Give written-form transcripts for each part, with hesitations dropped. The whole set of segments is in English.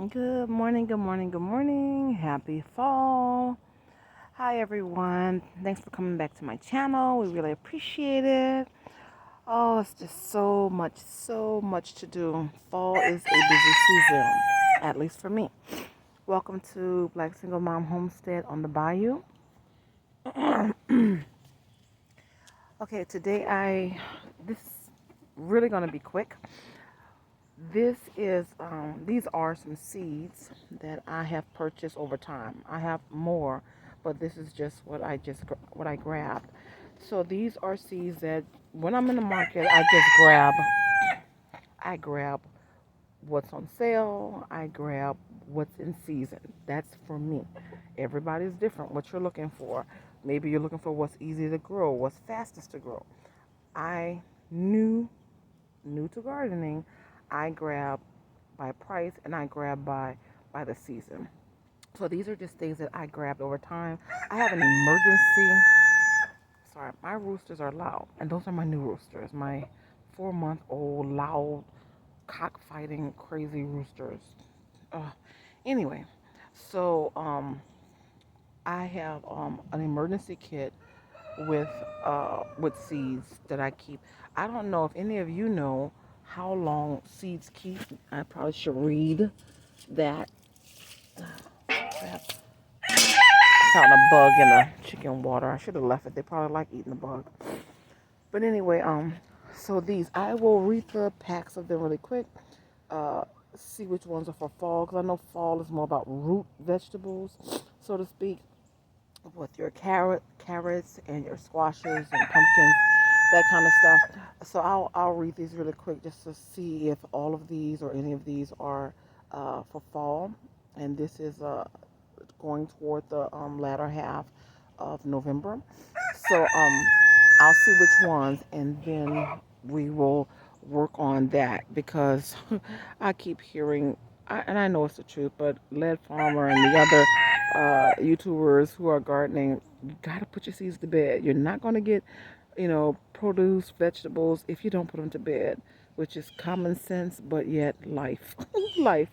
Good morning, good morning, good morning. Happy fall. Hi, everyone. Thanks for coming back to my channel. We really appreciate it. Oh, it's just so much to do. Fall is a busy season, at least for me. Welcome to Black Single Mom Homestead on the Bayou. Okay, this is really going to be quick. These are some seeds that I have purchased over time. I have more, but this is just what I grabbed. So these are seeds that when I'm in the market, I grab what's on sale. I grab what's in season. That's for me. Everybody's different. What you're looking for. Maybe you're looking for what's easy to grow, what's fastest to grow. I knew new to gardening, I grab by price and I grab by the season. So these are just things that I grabbed over time. I have an emergency. Sorry, my roosters are loud, and those are my new roosters. My 4 month old loud cockfighting crazy roosters. Uh, anyway, so I have an emergency kit with seeds that I keep. I don't know if any of you know how long seeds keep. I probably should read that. Crap. Found a bug in the chicken water. I should have left it. They probably like eating the bug. But anyway, so these I will read the packs of them really quick. Uh, see which ones are for fall because I know fall is more about root vegetables, so to speak, with your carrots and your squashes and pumpkins, that kind of stuff. So I'll read these really quick just to see if all of these or any of these are for fall. And this is going toward the latter half of November. So I'll see which ones, and then we will work on that because I keep hearing, and I know it's the truth, but Lead Farmer and the other YouTubers who are gardening, you got to put your seeds to bed. You're not going to get, produce, vegetables if you don't put them to bed, which is common sense, but yet life, life.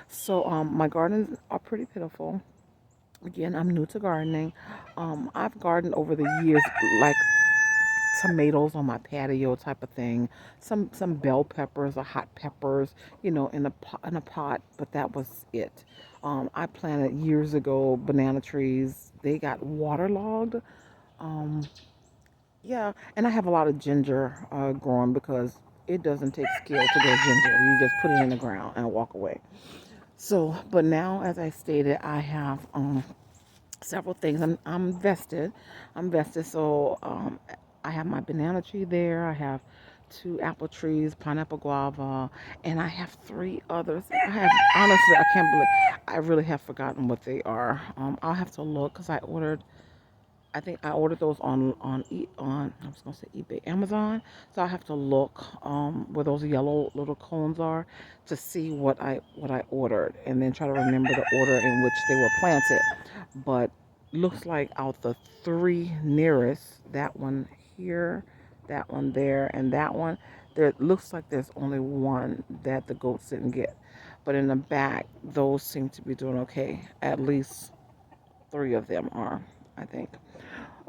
So my gardens are pretty pitiful. Again, I'm new to gardening. I've gardened over the years, like tomatoes on my patio type of thing, some bell peppers or hot peppers, in a pot, but that was it. I planted years ago banana trees. They got waterlogged. Um, yeah, and I have a lot of ginger growing because it doesn't take skill to grow ginger. You just put it in the ground and walk away. So, but now, as I stated, I have several things. I'm vested. I'm vested. So I have my banana tree there. I have two apple trees, pineapple guava, and I have three others. I have honestly, I can't believe I really have forgotten what they are. I'll have to look because I ordered. I think I ordered those on I was gonna say eBay, Amazon. So I have to look where those yellow little cones are to see what I ordered, and then try to remember the order in which they were planted. But looks like out the three nearest, that one here, that one there, and that one, there looks like there's only one that the goats didn't get. But in the back, those seem to be doing okay. At least three of them are, I think.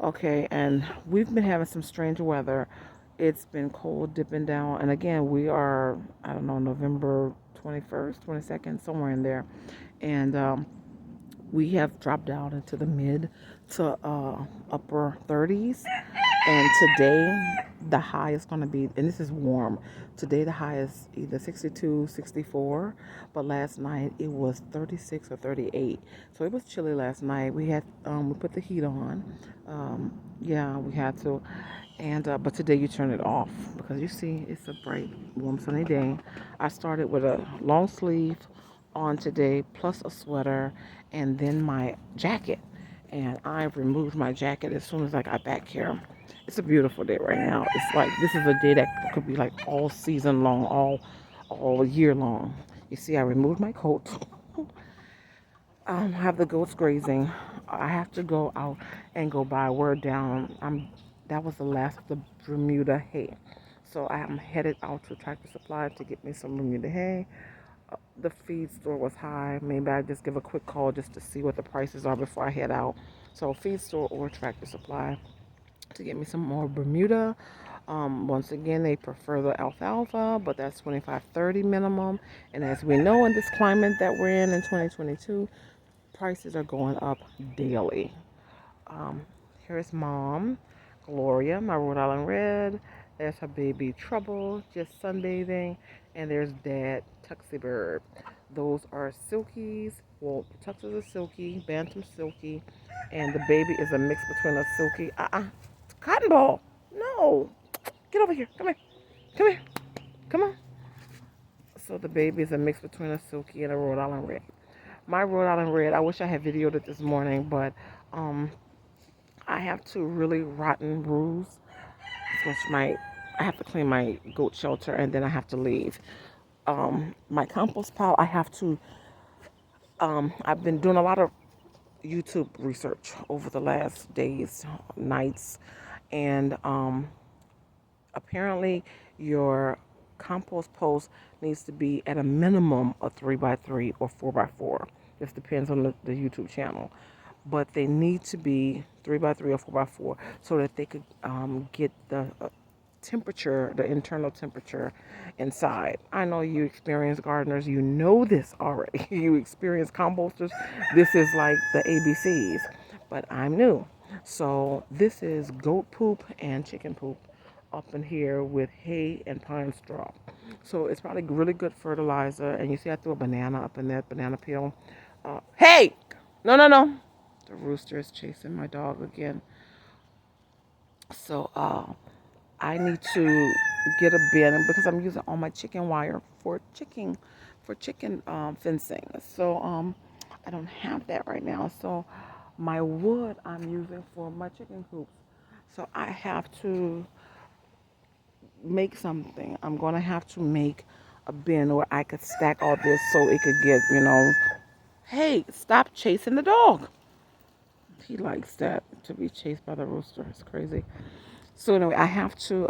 Okay, and we've been having some strange weather. It's been cold dipping down, and again, we are, I don't know, November 21st, 22nd, somewhere in there. And we have dropped down into the mid to upper 30s. And today, the high is going to be, and this is warm. Today, the high is either 62, 64, but last night it was 36 or 38. So it was chilly last night. We put the heat on. Yeah, we had to. And, but today you turn it off because you see it's a bright, warm, sunny day. I started with a long sleeve on today, plus a sweater, and then my jacket. And I removed my jacket as soon as I got back here. It's a beautiful day right now. It's like this is a day that could be like all season long, all year long. You see, I removed my coat. I have the goats grazing. I have to go out and go buy. We're down. That was the last of the Bermuda hay. So I am headed out to Tractor Supply to get me some Bermuda hay. The feed store was high. Maybe I just give a quick call just to see what the prices are before I head out. So feed store or Tractor Supply to get me some more Bermuda. Once again, they prefer the alfalfa, but that's 25.30 minimum. And as we know, in this climate that we're in 2022, prices are going up daily. Um, Here's mom, Gloria, my Rhode Island Red. There's her baby Trouble, just sunbathing. And there's dad, Tuxie Bird. Those are silkies. Well, Tux is a silky, Bantam silky. And the baby is a mix between a silky. Cotton ball. No. Get over here. Come here. Come here. Come on. So the baby is a mix between a silky and a Rhode Island Red. My Rhode Island Red, I wish I had videoed it this morning, but um, I have two really rotten roos, which I have to clean my goat shelter and then I have to leave. My compost pile, I've been doing a lot of YouTube research over the last days, nights, and apparently your compost post needs to be at a minimum of 3x3 or 4x4. This depends on the YouTube channel. But they need to be 3x3 or 4x4 so that they could get the temperature, the internal temperature inside. I know you experienced gardeners, you know this already. You experienced composters. This is like the ABCs, but I'm new. So this is goat poop and chicken poop up in here with hay and pine straw. So it's probably really good fertilizer. And you see I threw a banana up in that banana peel. Hey! No, no, no. The rooster is chasing my dog again. So I need to get a bin because I'm using all my chicken wire for chicken fencing. So I don't have that right now. So my wood I'm using for my chicken coops. So I have to make something. I'm gonna have to make a bin where I could stack all this so it could get. Hey, stop chasing the dog. He likes that to be chased by the rooster. It's crazy. So anyway, I have to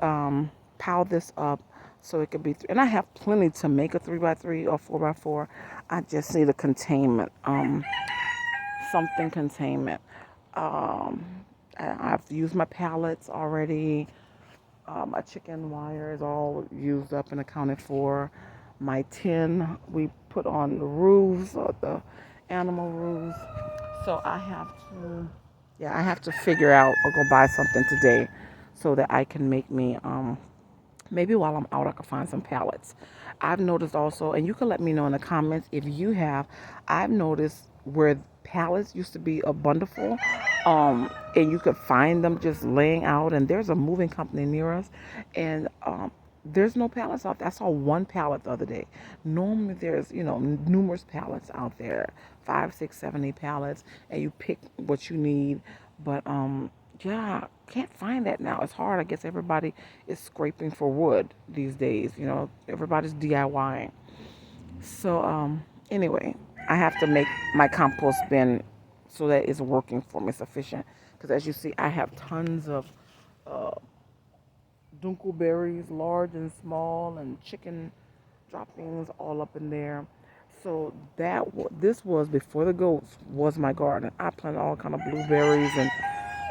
pile this up so it could be. And I have plenty to make a 3x3 or 4x4. I just need a containment, something containment. Um, I've used my pallets already. My chicken wire is all used up and accounted for. My tin we put on the roofs, the animal roofs. So I have to figure out or go buy something today so that I can make me, maybe while I'm out, I can find some pallets. I've noticed also, and you can let me know in the comments if you have, I've noticed where pallets used to be a bundleful, and you could find them just laying out, and there's a moving company near us, and there's no pallets out there. I saw one pallet the other day. Normally there's, numerous pallets out there, 5, 6, 7, 8 pallets, and you pick what you need. But yeah, can't find that now. It's hard. I guess everybody is scraping for wood these days. Everybody's DIYing. So anyway, I have to make my compost bin so that it's working for me sufficient. Because as you see, I have tons of uh, dunkelberries, large and small, and chicken droppings all up in there. So this was before the goats was my garden. I planted all kind of blueberries and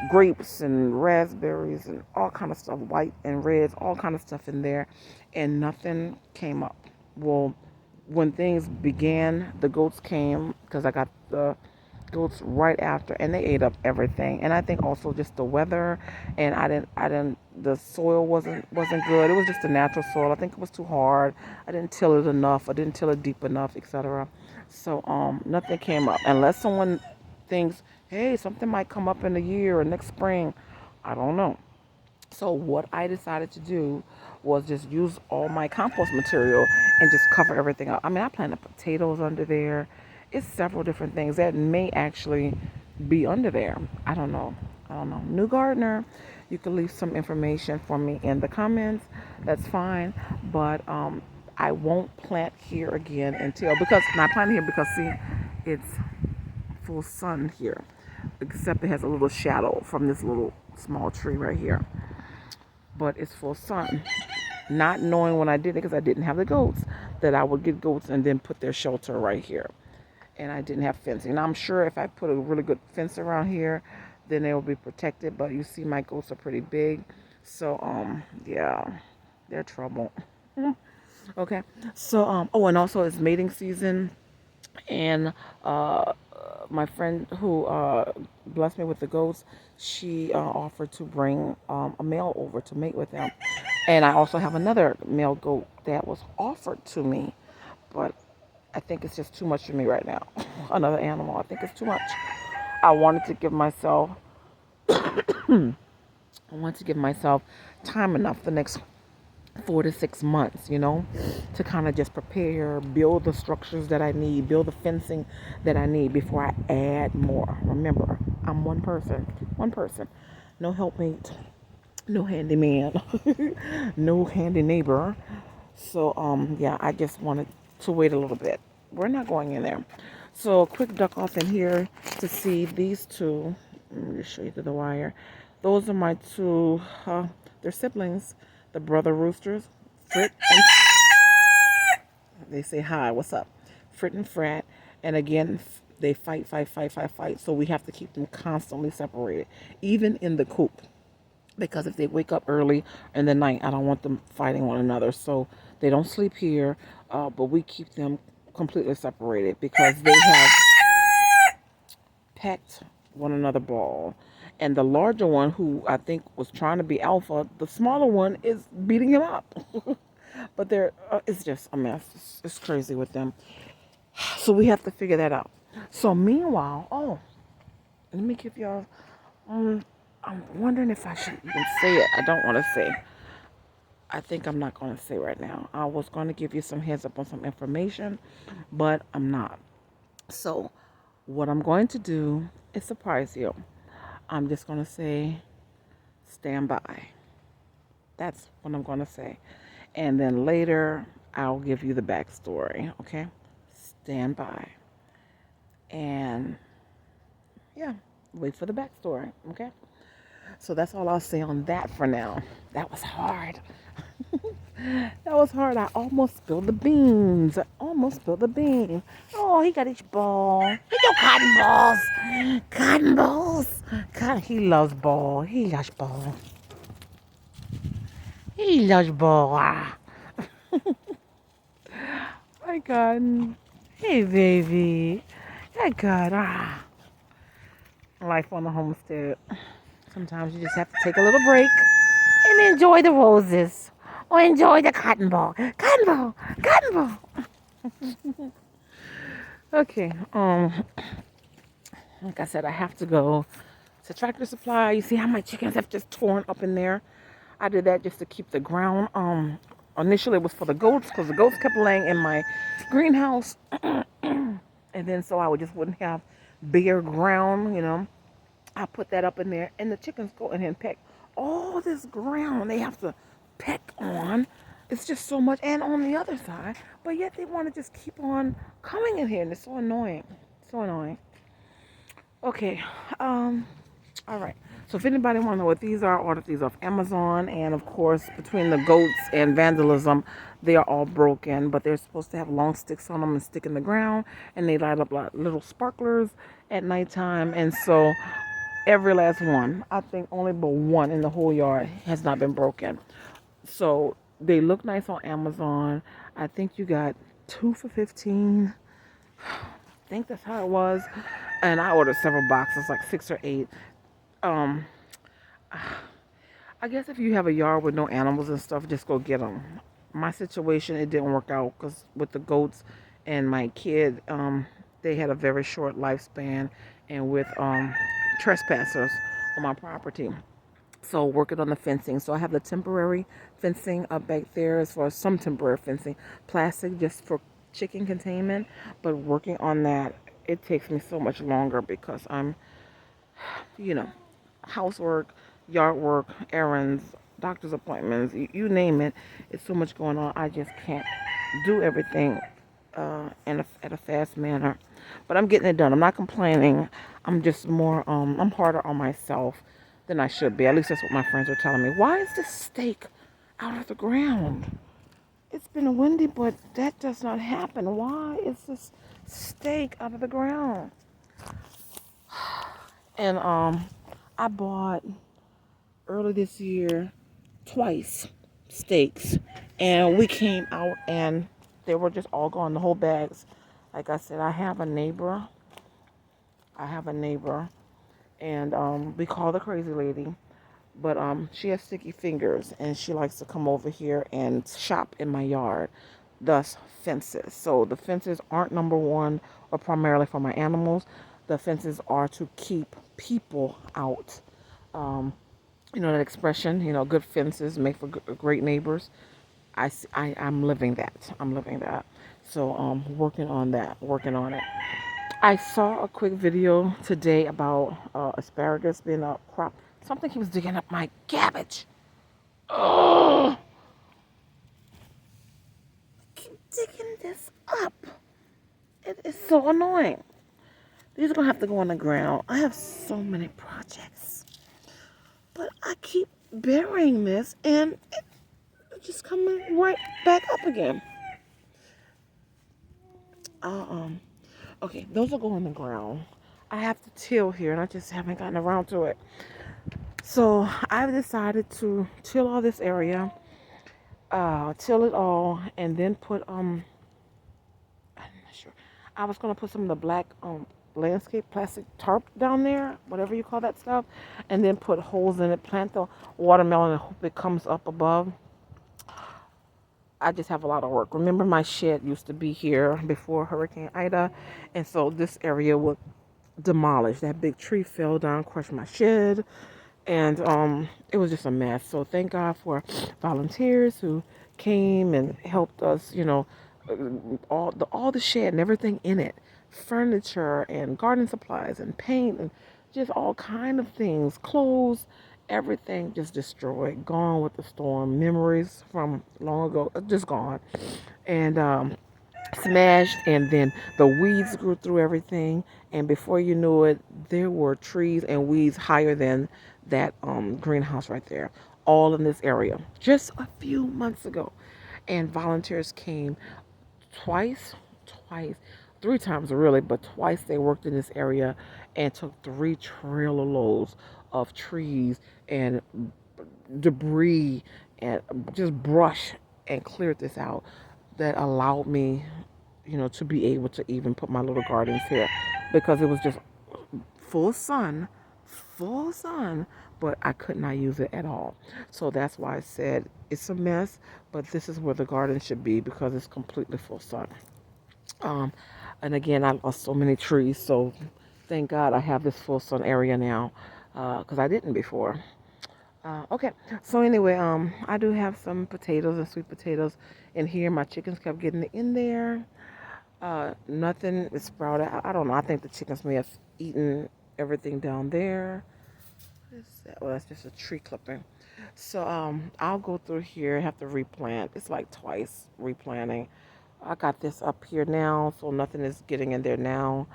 grapes and raspberries and all kind of stuff, white and reds, all kind of stuff in there, and nothing came up. Well, when things began, the goats came because I got the goats right after, and they ate up everything. And I think also just the weather, and the soil wasn't good. It was just a natural soil. I think it was too hard. I didn't till it enough. I didn't till it deep enough, etc. So nothing came up unless someone thinks, hey, something might come up in a year or next spring. I don't know. So what I decided to do was just use all my compost material and just cover everything up. I mean, I planted potatoes under there. It's several different things that may actually be under there. I don't know. I don't know. New gardener, you can leave some information for me in the comments. That's fine. But I won't plant here again because not planting here because see, it's full sun here, except it has a little shadow from this little small tree right here. But it's full sun. Not knowing when I did it because I didn't have the goats that I would get goats and then put their shelter right here. And I didn't have fencing. Now I'm sure if I put a really good fence around here, then they will be protected. But you see, my goats are pretty big, so yeah, they're trouble. Okay, so oh, and also it's mating season, and my friend who blessed me with the goats, she offered to bring a male over to mate with them, and I also have another male goat that was offered to me, but I think it's just too much for me right now. Another animal, I think it's too much. I wanted to give myself, I wanted to give myself time enough the next 4 to 6 months, to kind of just prepare, build the structures that I need, build the fencing that I need before I add more. Remember, I'm one person, no helpmate, no handyman, no handy neighbor. So, yeah, I just wanted to wait a little bit. We're not going in there. So, a quick duck off in here to see these two. Let me just show you through the wire. Those are my two, they're siblings, the brother roosters, Frit and they say hi, what's up? Frit and Frat. And again, they fight, fight, fight, fight, fight. So we have to keep them constantly separated, even in the coop. Because if they wake up early in the night, I don't want them fighting one another. So they don't sleep here, but we keep them completely separated because they have pecked one another ball. And the larger one, who I think was trying to be alpha, the smaller one is beating him up. But it's just a mess. It's crazy with them. So we have to figure that out. So meanwhile, oh, let me give y'all. I'm wondering if I should even say it. I don't want to say. I think I'm not going to say right now. I was going to give you some heads up on some information, but I'm not. So what I'm going to do is surprise you. I'm just going to say, stand by. That's what I'm going to say. And then later, I'll give you the backstory, okay? Stand by. And yeah, wait for the backstory, okay? So that's all I'll say on that for now. That was hard. That was hard. I almost spilled the beans. I almost spilled the beans. Oh, he got his ball. He got cotton balls. Cotton balls. God, he loves ball. He loves ball. He loves ball. Ah. My God. Hey, baby. My God. Ah. Life on the homestead. Sometimes you just have to take a little break and enjoy the roses or enjoy the cotton ball. Cotton ball. Cotton ball. Okay. Like I said, I have to go to Tractor Supply. You see how my chickens have just torn up in there? I did that just to keep the ground. Initially it was for the goats because the goats kept laying in my greenhouse, and then so I just wouldn't have bare ground. I put that up in there, and the chickens go in here and peck all this ground. They have to peck on. It's just so much, and on the other side, but yet they want to just keep on coming in here, and it's so annoying. So annoying. Okay. All right. So if anybody want to know what these are, order these off Amazon. And of course, between the goats and vandalism, they are all broken. But they're supposed to have long sticks on them and stick in the ground. And they light up like little sparklers at nighttime. And so every last one, I think only but one in the whole yard has not been broken. So they look nice on Amazon. I think you got 2 for 15. I think that's how it was. And I ordered several boxes, like 6 or 8. Um, I guess if you have a yard with no animals and stuff, just go get them. My situation, it didn't work out because with the goats and my kid, they had a very short lifespan, and with trespassers on my property. So working on the fencing. So I have the temporary fencing up back there as far as some temporary fencing, plastic just for chicken containment. But working on that, it takes me so much longer because I'm, you know, housework, yard work, errands, doctor's appointments, you name it. It's so much going on. I just can't do everything at a fast manner. But I'm getting it done. I'm not complaining. I'm just more, I'm harder on myself than I should be. At least that's what my friends were telling me. Why is this steak out of the ground? It's been windy, but that does not happen. Why is this steak out of the ground? And I bought early this year twice steaks, and we came out and they were just all gone, the whole bags. Like I said, I have a neighbor. I have a neighbor, and we call the crazy lady. But she has sticky fingers, and she likes to come over here and shop in my yard. Thus, fences. So the fences aren't number one or primarily for my animals. The fences are to keep people out. Um, you know that expression. You know, good fences make for great neighbors. I'm living that. I'm living that. So working on that. Working on it. I saw a quick video today about asparagus being a crop. Something keeps digging up my cabbage. Oh, keep digging this up. It is so annoying. These are gonna have to go on the ground. I have so many projects, but I keep burying this, and it's just coming right back up again. Um, okay, those will go on the ground. I have to till here, and I just haven't gotten around to it. So I've decided to till all this area, till it all, and then put I'm not sure. I was gonna put some of the black landscape plastic tarp down there, whatever you call that stuff, and then put holes in it, plant the watermelon, and hope it comes up above. I just have a lot of work. Remember, my shed used to be here before Hurricane Ida, and so this area was demolished. That big tree fell down, crushed my shed, and it was just a mess. So thank God for volunteers who came and helped us. You know, all the shed and everything in it, furniture and garden supplies and paint and just all kind of things, clothes, everything just destroyed, gone with the storm. Memories from long ago, just gone, and smashed, and then the weeds grew through everything, and before you knew it, there were trees and weeds higher than that greenhouse right there, all in this area just a few months ago. And volunteers came twice, twice, three times really, but twice they worked in this area and took three trailer loads of trees and debris and just brush and cleared this out that allowed me, you know, to be able to even put my little gardens here because it was just full sun, full sun, but I could not use it at all. So that's why I said it's a mess, but this is where the garden should be because it's completely full sun. Um, and again, I lost so many trees, so thank God I have this full sun area now because I didn't before. Okay, so anyway, I do have some potatoes and sweet potatoes in here. My chickens kept getting in there. Nothing is sprouted. I don't know. I think the chickens may have eaten everything down there. What is that? Well, that's just a tree clipping. So I'll go through here. Have to replant. It's like twice replanting. I got this up here now, so nothing is getting in there now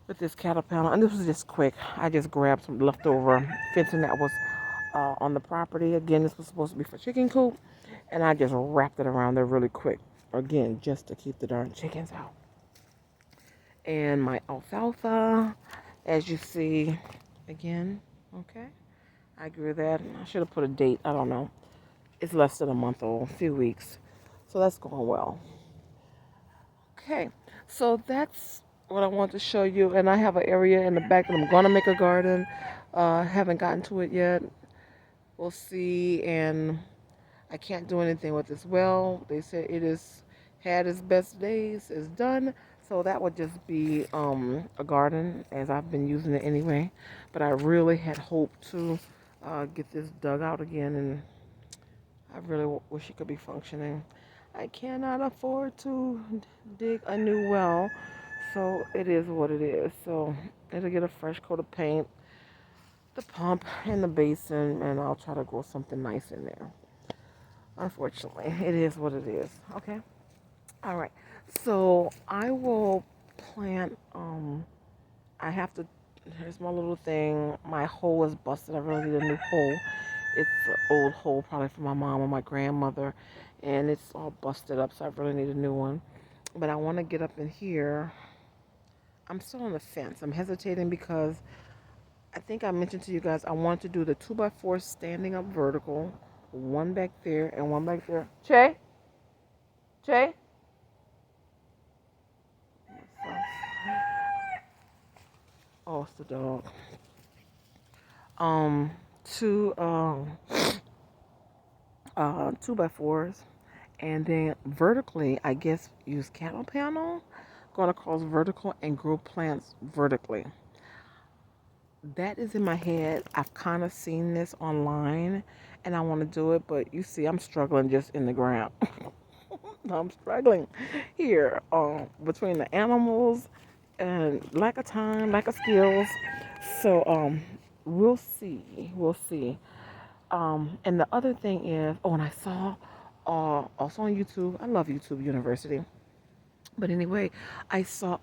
with this caterpillar. And this was just quick. I just grabbed some leftover fencing that was on the property. Again, this was supposed to be for chicken coop, and I just wrapped it around there really quick. Again, just to keep the darn chickens out. And my alfalfa, as you see, again, okay. I grew that. I should have put a date. I don't know. It's less than a month old, a few weeks. So that's going well. Okay, so that's what I want to show you. And I have an area in the back that I'm going to make a garden. Haven't gotten to it yet. We'll see. And I can't do anything with this well. They said it is had its best days. It's done. So that would just be a garden as I've been using it anyway. But I really had hoped to get this dug out again, and I really wish it could be functioning. I cannot afford to dig a new well, so it is what it is. So it'll get a fresh coat of paint, the pump, and the basin, and I'll try to grow something nice in there. Unfortunately, it is what it is. Okay. All right. So I will plant. I have to. Here's my little thing. My hole is busted. I really need a new hole. It's an old hole probably from my mom or my grandmother, and it's all busted up, so I really need a new one. But I want to get up in here. I'm still on the fence. I'm hesitating because I think I mentioned to you guys I want to do the 2x4 standing up vertical, one back there and one back there. Che, Che. Oh, it's the dog. Um, two 2x4s, and then vertically, I guess use cattle panel, going across vertical and grow plants vertically. That is in my head. I've kind of seen this online, and I want to do it, but you see, I'm struggling just in the ground. I'm struggling here between the animals and lack of time, lack of skills. So we'll see. We'll see. And the other thing is, oh, and I saw also on YouTube. I love YouTube University. But anyway, I saw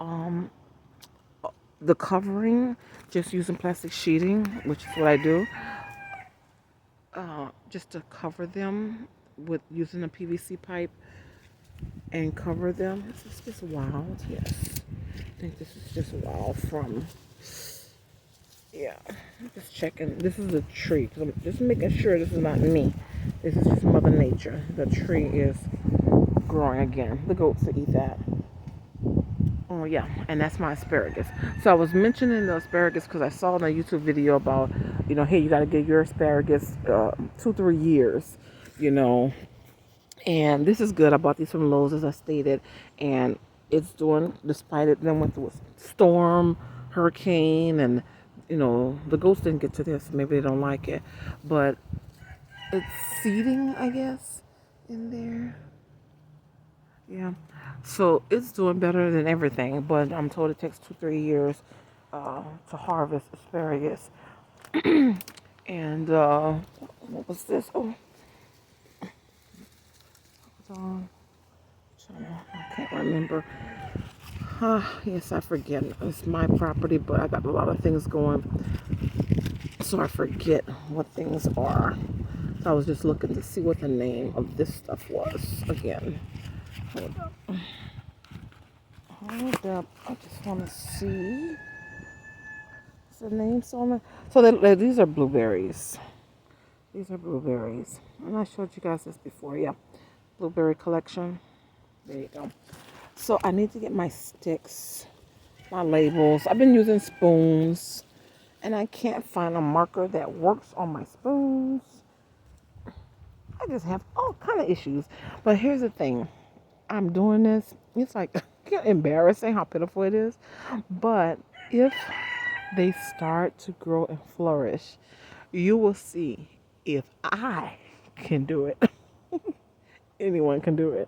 the covering just using plastic sheeting, which is what I do, just to cover them with using a PVC pipe and cover them. This is just wild. Yes, I think this is just wild from. Yeah, just checking. This is a tree. 'Cause I'm just making sure this is not me. This is just Mother Nature. The tree is growing again. The goats will eat that. Oh yeah, and that's my asparagus. So I was mentioning the asparagus because I saw in a YouTube video about, hey, you got to get your asparagus 2-3 years, you know. And this is good. I bought these from Lowe's as I stated, and it's doing despite it. Then went through a storm, hurricane, and the goats didn't get to this. Maybe they don't like it, but it's seeding, I guess, in there. Yeah. So it's doing better than everything, but I'm told it takes 2-3 years to harvest asparagus. And what was this? Oh, hold on. I can't remember. Yes, I forget. It's my property, but I got a lot of things going, so I forget what things are. So I was just looking to see what the name of this stuff was again. Hold up. Hold up. I just want to see. Is the name still on the... So these are blueberries. These are blueberries. And I showed you guys this before. Yeah. Blueberry collection. There you go. So I need to get my sticks, my labels. I've been using spoons, and I can't find a marker that works on my spoons. I just have all kind of issues. But here's the thing. I'm doing this. It's like embarrassing how pitiful it is. But if they start to grow and flourish, you will see if I can do it. Anyone can do it.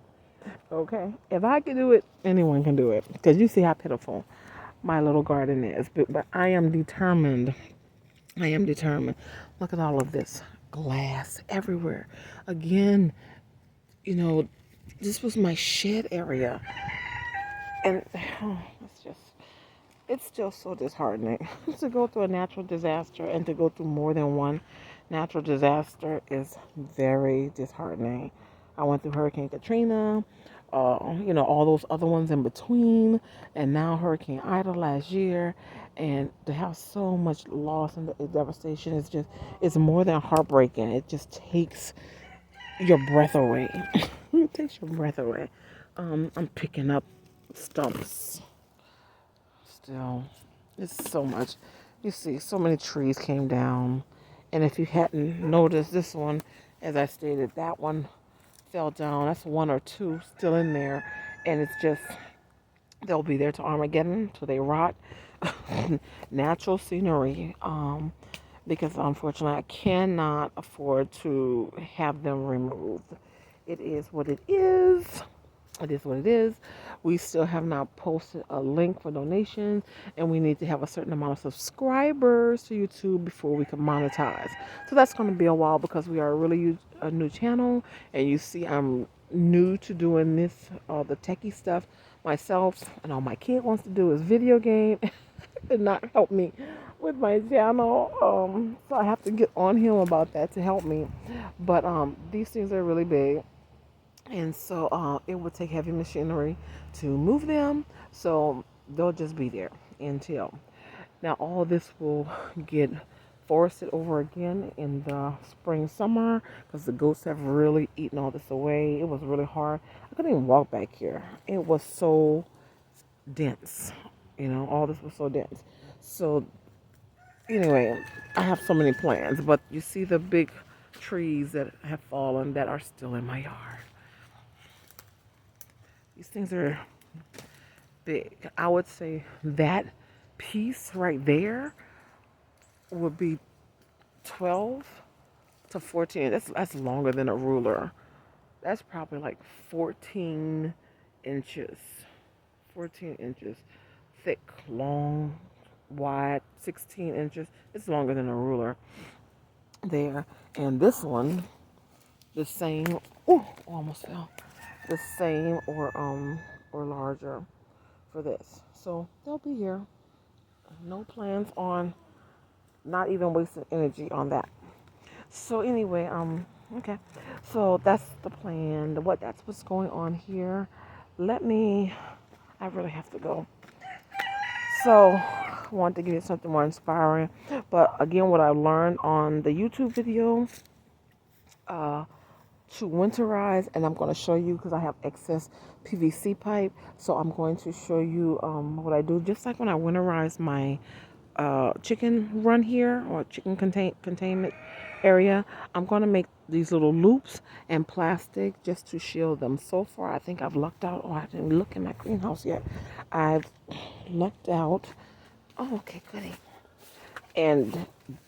Okay? If I can do it, anyone can do it. Because you see how pitiful my little garden is. But I am determined. I am determined. Look at all of this glass everywhere. Again, this was my shed area. And it's just so disheartening to go through a natural disaster, and to go through more than one natural disaster is very disheartening. I went through Hurricane Katrina, all those other ones in between, and now Hurricane Ida last year. And to have so much loss and devastation it's more than heartbreaking. It just takes your breath away. It takes your breath away. I'm picking up stumps still. It's so much. You see, so many trees came down. And if you hadn't noticed, this one, as I stated, that one fell down. That's one or two still in there. And it's just, they'll be there to Armageddon till they rot. Natural scenery. Because unfortunately, I cannot afford to have them removed. It is what it is. It is what it is. We still have not posted a link for donations, and we need to have a certain amount of subscribers to YouTube before we can monetize. So that's going to be a while because we are a new channel, and you see I'm new to doing this, the techie stuff myself, and all my kid wants to do is video game. Did not help me with my channel. So I have to get on him about that to help me. But these things are really big. And so it would take heavy machinery to move them. So they'll just be there until. Now all this will get forested over again in the spring, summer, because the goats have really eaten all this away. It was really hard. I couldn't even walk back here. It was so dense. All this was so dense. So anyway, I have so many plans, but you see the big trees that have fallen that are still in my yard. These things are big. I would say that piece right there would be 12 to 14. That's longer than a ruler. That's probably like 14 inches. 14 inches thick, long, wide, 16 inches. It's longer than a ruler there. And this one, the same. Oh, almost fell. The same or larger for this. So they'll be here. No plans on not even wasting energy on that. So anyway, okay. So that's the plan. That's what's going on here. I really have to go. So I wanted to give you something more inspiring. But again, what I learned on the YouTube video, to winterize, and I'm going to show you because I have excess PVC pipe. So I'm going to show you what I do, just like when I winterize my chicken run here, or chicken containment area. I'm going to make these little loops and plastic just to shield them. So far, I think I've lucked out. Oh, I didn't look in my greenhouse yet. I've lucked out. Oh, okay, goody. And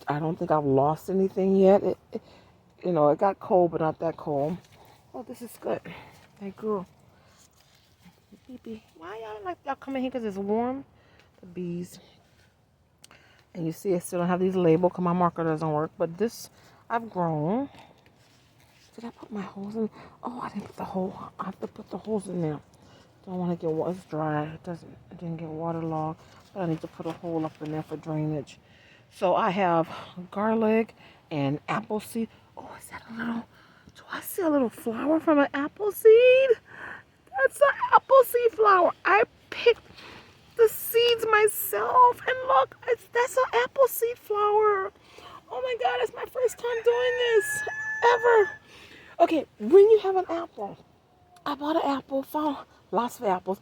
I don't think I've lost anything yet. It got cold, but not that cold. Oh, this is good. They grew. Why y'all coming here because it's warm? The bees. And you see I still don't have these labeled because my marker doesn't work. But this, I've grown. Did I put my holes in? Oh, I didn't put the hole. I have to put the holes in there. Don't want to get water. It's dry. It didn't get waterlogged. But I need to put a hole up in there for drainage. So I have garlic and apple seed. Oh, is that a little? Do I see a little flower from an apple seed? That's an apple seed flower. I picked the seeds myself, and look, that's an apple seed flower. Oh my God, it's my first time doing this ever. Okay, when you have an apple, I bought an apple, found lots of apples,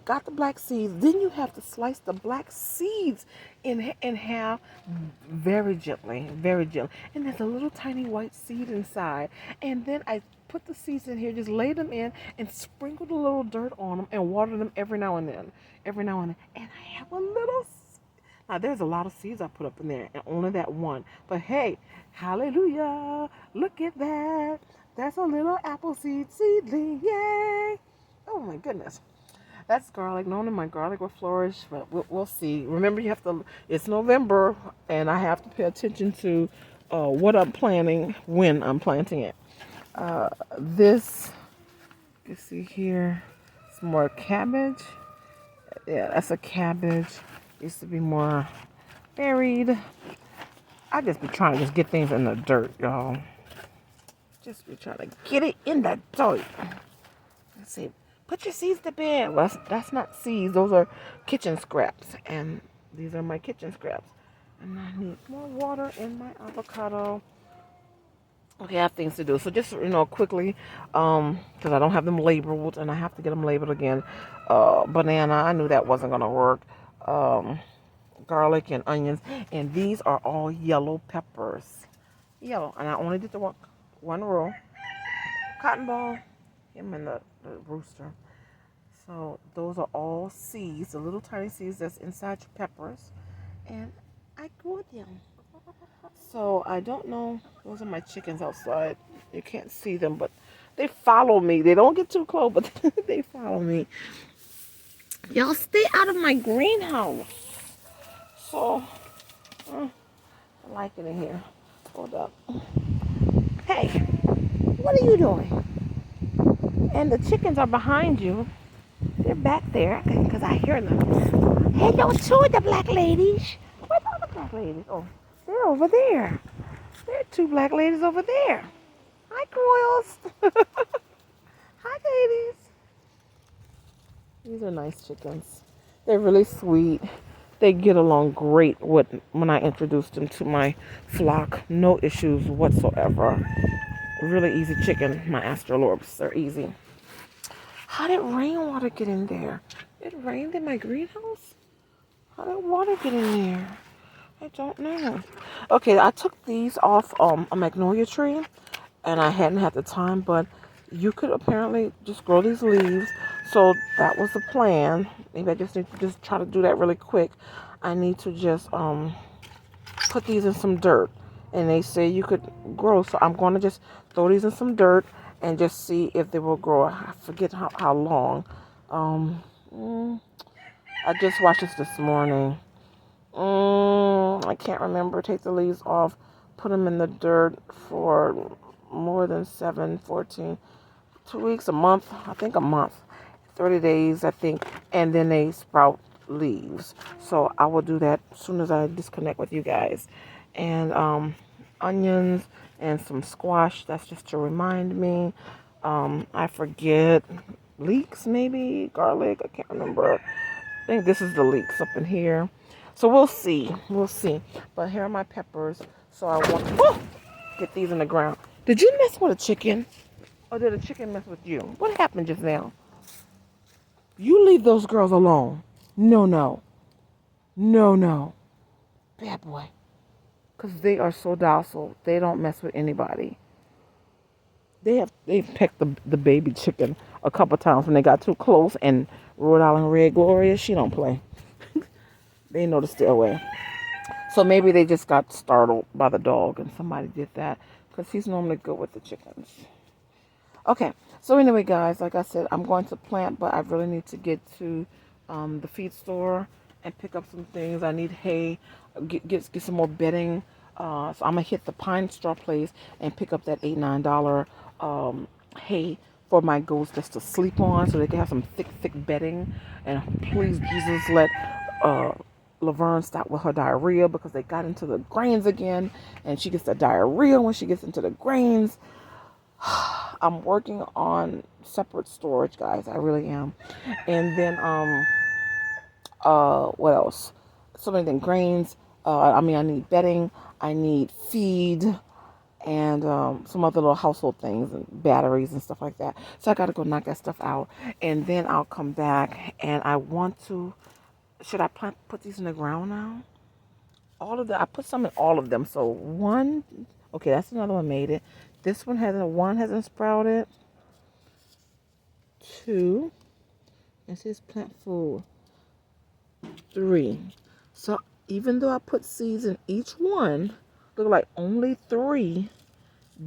got the black seeds. Then you have to slice the black seeds in half very gently, very gently. And there's a little tiny white seed inside. And then I put the seeds in here, just lay them in and sprinkle a little dirt on them and water them every now and then. And I have a little. Now there's a lot of seeds I put up in there, and only that one. But hey, hallelujah! Look at that. That's a little apple seedling. Yay! Oh my goodness. That's garlic. None of my garlic will flourish, but we'll see. Remember, it's November, and I have to pay attention to what I'm planting when I'm planting it. This, you see here, it's more cabbage. Yeah, that's a cabbage. Used to be more buried. I just be trying to just get things in the dirt, y'all. Just be trying to get it in the dirt. Let's see. Put your seeds to bed. Well, that's not seeds. Those are kitchen scraps. And these are my kitchen scraps. And I need more water in my avocado. Okay, I have things to do. So just, quickly, because I don't have them labeled, and I have to get them labeled again. Banana, I knew that wasn't going to work. Garlic and onions. And these are all yellow peppers. Yellow. And I only did the one row. Cotton ball. Him and the rooster. So those are all seeds, the little tiny seeds that's inside your peppers. And I grew them. So I don't know. Those are my chickens outside. You can't see them, but they follow me. They don't get too close, but they follow me. Y'all stay out of my greenhouse. So I like it in here. Hold up. Hey, what are you doing? And the chickens are behind you. They're back there because I hear them. Hello to the black ladies. What ladies. Oh, they're over there. There are two black ladies over there. Hi, Royals. Hi, ladies. These are nice chickens. They're really sweet. They get along great when I introduce them to my flock. No issues whatsoever. Really easy chicken, my astrolorps. They're easy. How did rainwater get in there? It rained in my greenhouse? How did water get in there? I don't know. Okay, I took these off a magnolia tree and I hadn't had the time, but you could apparently just grow these leaves. So that was the plan. Maybe I just need to just try to do that really quick. I need to just put these in some dirt. And they say you could grow. So I'm going to just throw these in some dirt and just see if they will grow. I forget how long. Um, mm, I just watched this morning. I can't remember. Take the leaves off, put them in the dirt for more than 2 weeks, a month. I think a month, 30 days, I think, and then they sprout leaves. So I will do that as soon as I disconnect with you guys. And onions and some squash. That's just to remind me. I forget leeks, maybe garlic. I can't remember. I think this is the leeks up in here. So we'll see. We'll see. But here are my peppers. So I want to get these in the ground. Did you mess with a chicken? Or did a chicken mess with you? What happened just now? You leave those girls alone. No, no. No, no. Bad boy. Because they are so docile. They don't mess with anybody. They've pecked the baby chicken a couple times when they got too close. And Rhode Island Red Gloria, she don't play. They know to stay away. So maybe they just got startled by the dog and somebody did that. Because he's normally good with the chickens. Okay, so anyway, guys, like I said, I'm going to plant, but I really need to get to the feed store and pick up some things. I need hay, get some more bedding. So I'm gonna hit the Pine Straw place and pick up that $8-9 hay for my goats just to sleep on, so they can have some thick bedding. And please, Jesus, let Laverne stop with her diarrhea, because they got into the grains again, and she gets the diarrhea when she gets into the grains. I'm working on separate storage, guys. I really am. And then what else? So many things. Grains. I need bedding. I need feed, and some other little household things and batteries and stuff like that. So I got to go knock that stuff out, and then I'll come back. And I want to. Should I put these in the ground now? All of them. I put some in all of them. So one. Okay, that's another one made it. This one hasn't sprouted. 2. It says plant food. 3. So even though I put seeds in each one, look like only 3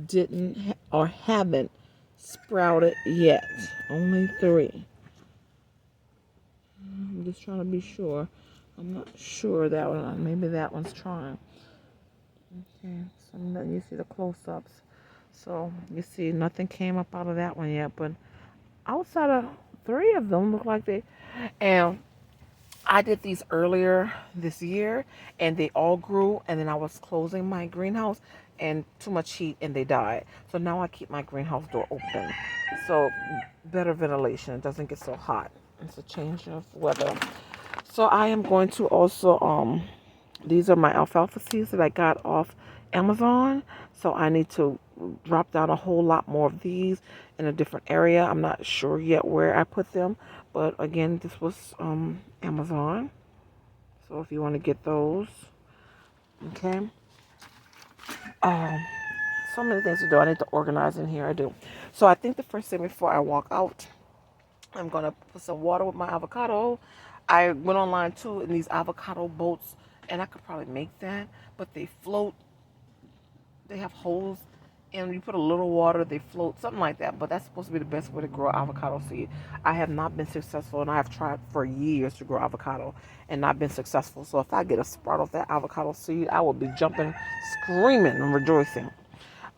didn't or haven't sprouted yet. Only 3. I'm just trying to be sure. I'm not sure that one. Maybe that one's trying. Okay, so then you see the close-ups. So you see nothing came up out of that one yet, but outside of 3 of them look like they. And I did these earlier this year, and they all grew, and then I was closing my greenhouse, and too much heat, and they died. So now I keep my greenhouse door open, so better ventilation. It doesn't get so hot. It's a change of weather. So I am going to also these are my alfalfa seeds that I got off Amazon. So I need to drop down a whole lot more of these in a different area. I'm not sure yet where I put them, but again, this was Amazon. So if you want to get those, okay. So many things to do. I need to organize in here. I do. So I think the first thing before I walk out, I'm gonna put some water with my avocado. I went online too in these avocado boats, and I could probably make that, but they float. They have holes, and you put a little water, they float, something like that. But that's supposed to be the best way to grow avocado seed. I have not been successful, and I have tried for years to grow avocado and not been successful. So if I get a sprout off that avocado seed, I will be jumping, screaming, and rejoicing.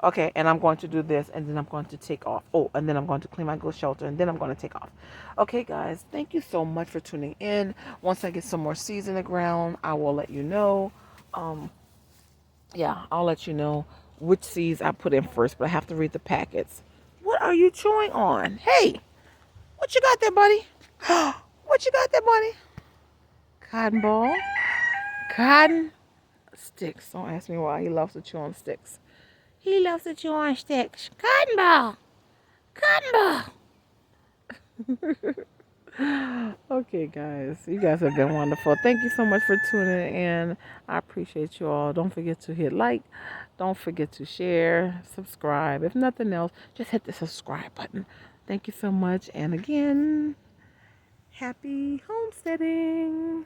Okay, and I'm going to do this, and then I'm going to take off. Oh, and then I'm going to clean my goat shelter, and then I'm going to take off. Okay, guys, thank you so much for tuning in. Once I get some more seeds in the ground, I will let you know. Um, yeah, I'll let you know which seeds I put in first, but I have to read the packets. What are you chewing on? Hey, what you got there, buddy? What you got there, buddy? Cotton ball? Cotton sticks. Don't ask me why he loves to chew on sticks. He loves to chew on sticks. Cotton ball. Cotton ball. Okay, guys. You guys have been wonderful. Thank you so much for tuning in. I appreciate you all. Don't forget to hit like. Don't forget to share, subscribe. If nothing else, just hit the subscribe button. Thank you so much. And again, happy homesteading.